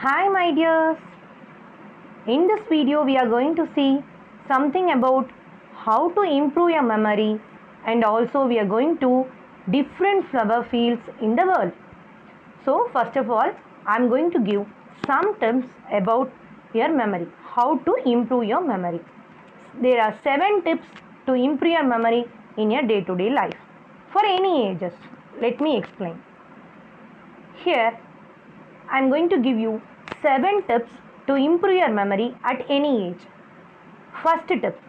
Hi my dears, in this video we are going to see something about how to improve your memory and also we are going to different flower fields in the world. So first of all I am going to give some tips about your memory, how to improve your memory. There are 7 tips to improve your memory in your day-to-day life for any ages. Let me explain. Here I am going to give you 7 tips to improve your memory at any age. First tip.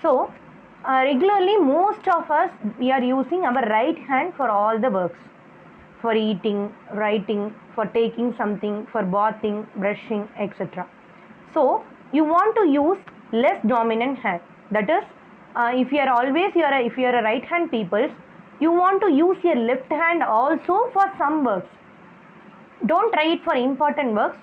So, regularly most of us we are using our right hand for all the works. For eating, writing, for taking something, for bathing, brushing, etc. So, you want to use less dominant hand. That is, if you are a right hand people, you want to use your left hand also for some works. Don't try it for important works,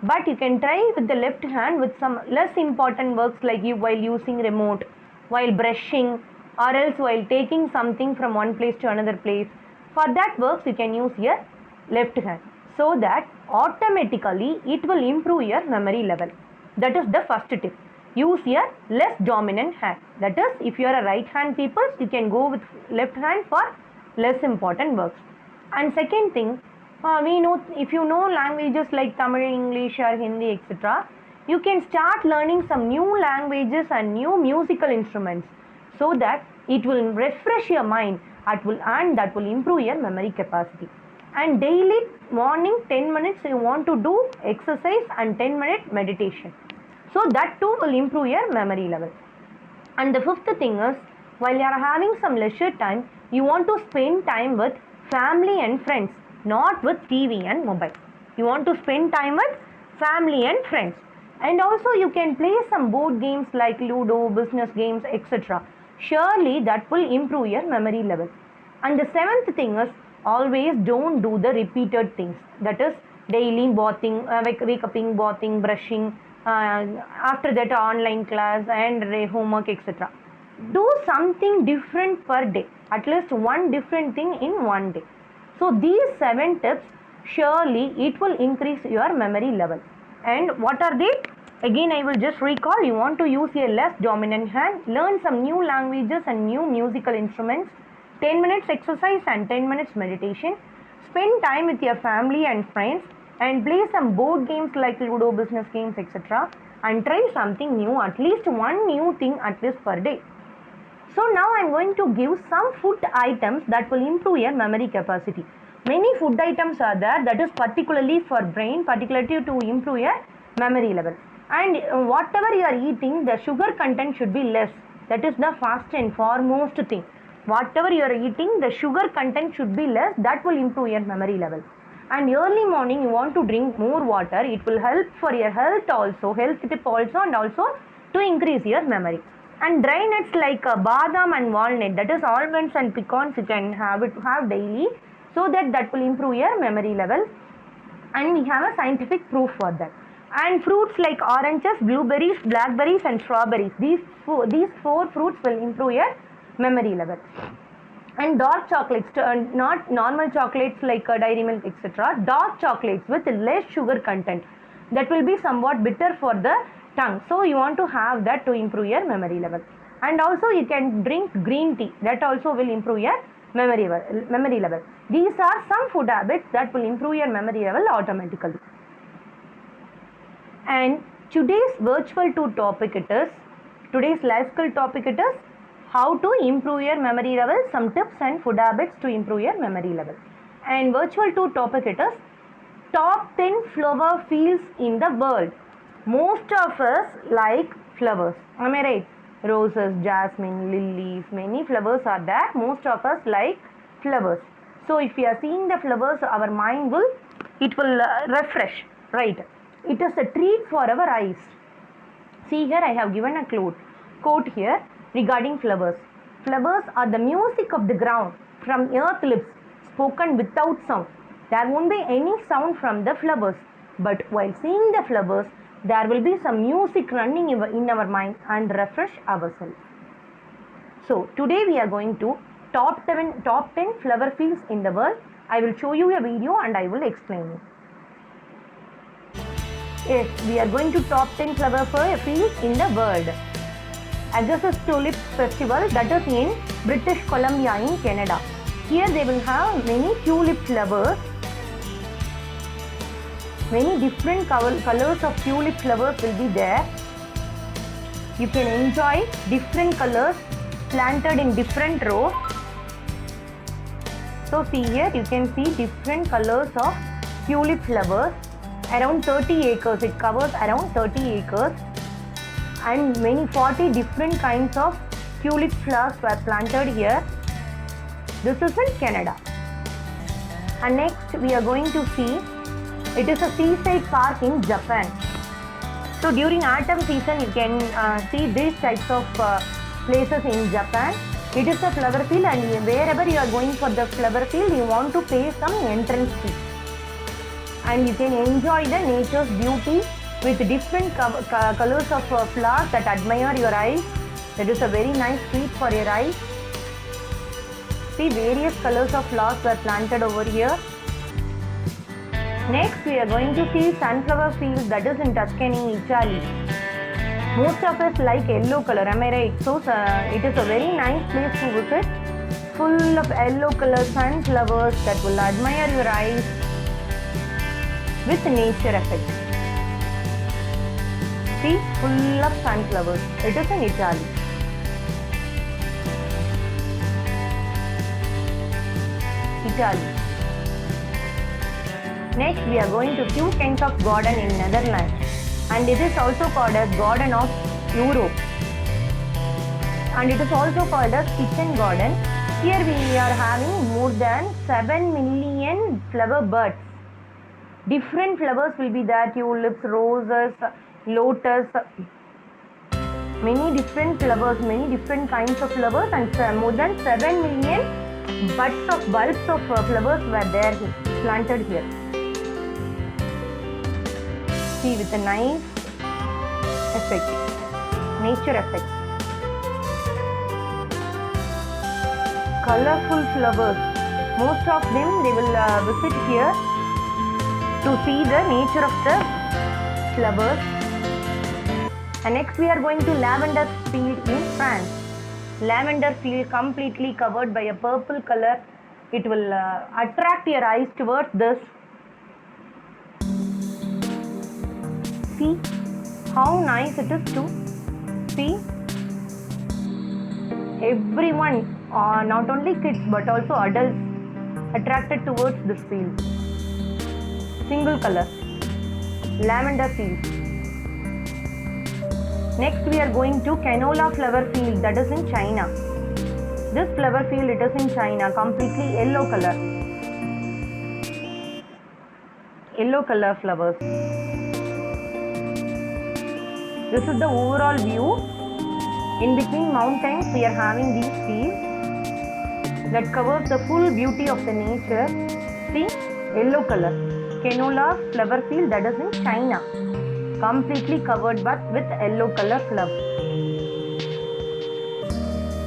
but you can try with the left hand with some less important works like you while using remote, while brushing, or else while taking something from one place to another place. For that works you can use your left hand, so that automatically it will improve your memory level. That is the first tip. Use your less dominant hand. That is, if you are a right hand people, you can go with left hand for less important works. And second thing, we know if you know languages like Tamil, English or Hindi, etc., you can start learning some new languages and new musical instruments, so that it will refresh your mind and that will improve your memory capacity. And daily morning 10 minutes you want to do exercise and 10-minute meditation, so that too will improve your memory level. And the fifth thing is, while you are having some leisure time, you want to spend time with family and friends, not with TV and mobile. You want to spend time with family and friends. And also you can play some board games like Ludo, business games, etc. Surely that will improve your memory level. And the seventh thing is, always don't do the repeated things. That is, daily bathing, wake up, bathing, brushing, after that online class and homework, etc. Do something different per day, at least one different thing in one day. So these 7 tips, surely it will increase your memory level. And what are they? Again I will just recall. You want to use a less dominant hand, learn some new languages and new musical instruments, 10 minutes exercise and 10 minutes meditation, spend time with your family and friends, and play some board games like Ludo, business games, etc. and try something new, at least one new thing at least per day. So now I am going to give some food items that will improve your memory capacity. Many food items are there that is particularly for brain, particularly to improve your memory level. And whatever you are eating, the sugar content should be less. That is the first and foremost thing. Whatever you are eating, the sugar content should be less. That will improve your memory level. And early morning you want to drink more water. It will help for your health also, health tip also, and also to increase your memory. And dry nuts like badam and walnut, that is almonds and pecans, you can have daily, so that will improve your memory level. And we have a scientific proof for that. And fruits like oranges, blueberries, blackberries and strawberries, these 4 fruits will improve your memory level. And dark chocolates, not normal chocolates like dairy milk, etc. Dark chocolates with less sugar content, that will be somewhat bitter for the tongue, so you want to have that to improve your memory level. And also you can drink green tea, that also will improve your memory level. These are some food habits that will improve your memory level automatically. And today's virtual 2 topic today's life skill topic it is how to improve your memory level, some tips and food habits to improve your memory level. And virtual 2 topic it is top 10 flower fields in the world. Most of us like flowers, am I right? Roses, jasmine, lilies, many flowers are there. Most of us like flowers. So if we are seeing the flowers, our mind will refresh, right? It is a treat for our eyes. See here I have given a quote here regarding flowers. Flowers are the music of the ground from earth lips, spoken without sound. There won't be any sound from the flowers, but while seeing the flowers, there will be some music running in our mind and refresh ourselves. So today we are going to top 10 flower fields in the world. I will show you a video and I will explain it. Yes, we are going to top 10 flower fields in the world. Agassiz Tulip Festival, that is in British Columbia in Canada. Here they will have many tulip flowers. Many different colors of tulip flowers will be there. You can enjoy different colors planted in different rows. So see here, you can see different colors of tulip flowers. Around 30 acres, it covers around 30 acres. And many 40 different kinds of tulip flowers were planted here. This is in Canada. And next we are going to see, it is a seaside park in Japan. So during autumn season you can see these types of places in Japan. It is a flower field, and wherever you are going for the flower field, you want to pay some entrance fee. And you can enjoy the nature's beauty with different colors of flowers that admire your eyes. That is a very nice treat for your eyes. See, various colors of flowers were planted over here. Next we are going to see sunflower fields, that is in Tuscany, Italy. Most of us like yellow color, am I right? So it is a very nice place to visit. Full of yellow color sunflowers that will admire your eyes with nature effect. See, full of sunflowers. It is in Italy. Next we are going to Kew Kenshoff Garden in Netherlands, and it is also called as Garden of Europe, and it is also called as Kitchen Garden. Here we are having more than 7 million flower buds. Different flowers will be there, tulips, roses, lotus, many different flowers, many different kinds of flowers, and more than 7 million bulbs of flowers were there planted here. See, with a nice effect, nature effect. Colorful flowers. Most of them they will visit here to see the nature of the flowers. And next we are going to lavender field in France. Lavender field completely covered by a purple color. It will attract your eyes towards this. See how nice it is to see. Everyone, not only kids but also adults, attracted towards this field. Single color, lavender field. Next we are going to canola flower field, that is in China. This flower field, it is in China, completely yellow color. Yellow color flowers. This is the overall view. In between mountains we are having these fields that covers the full beauty of the nature. See, yellow color. Canola flower field, that is in China. Completely covered but with yellow color flowers.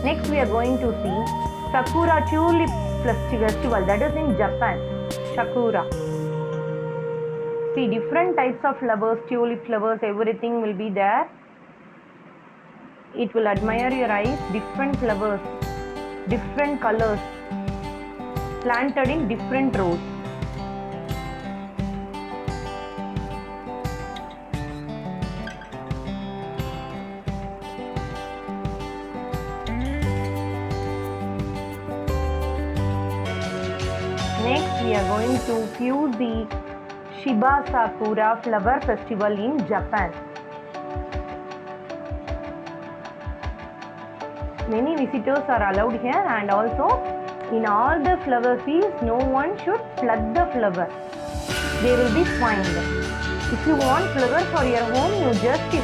Next we are going to see Sakura Tulip Festival, that is in Japan. Sakura. See, different types of flowers, tulip flowers, everything will be there. It will admire your eyes. Different flowers, different colors, planted in different rows. Next we are going to view the Shiba Sakura Flower Festival in Japan. Many visitors are allowed here, and also in all the flower fields no one should pluck the flower. They will be fined. If you want flower for your home, you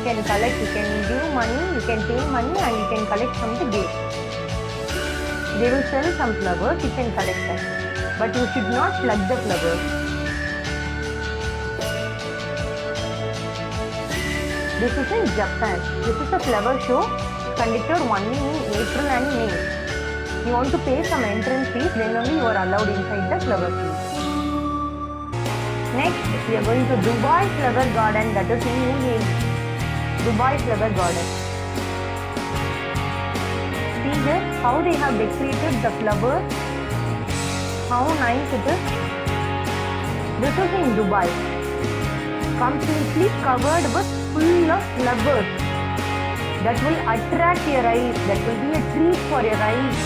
can collect, you can give money, you can pay money and you can collect from the gate. They will sell some flowers, you can collect them, but you should not pluck the flowers. This is in Japan. This is a flower show conducted only in April and May. You want to pay some entrance fees, then only you are allowed inside the flower field. Next, we are going to Dubai Flower Garden, that is in UAE. Dubai Flower Garden. See here how they have decorated the flowers. How nice it is. This is in Dubai. Completely covered with full of flowers. That will attract your eyes. That will be a treat for your eyes.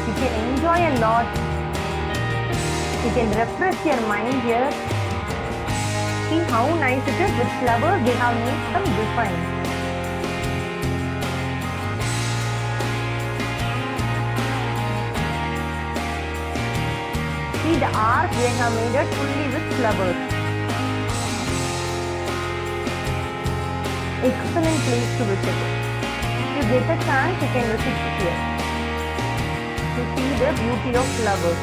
You can enjoy a lot. You can refresh your mind here. See how nice it is with flowers. They have made some designs. See the arch, they have made it fully with flowers. Excellent place to visit. If you get a chance, you can visit here to see the beauty of flowers.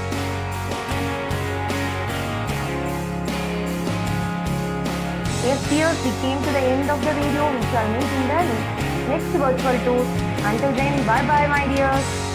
Yes, dear, we came to the end of the video. We shall meet in the next virtual tour. Until then, bye bye, my dears.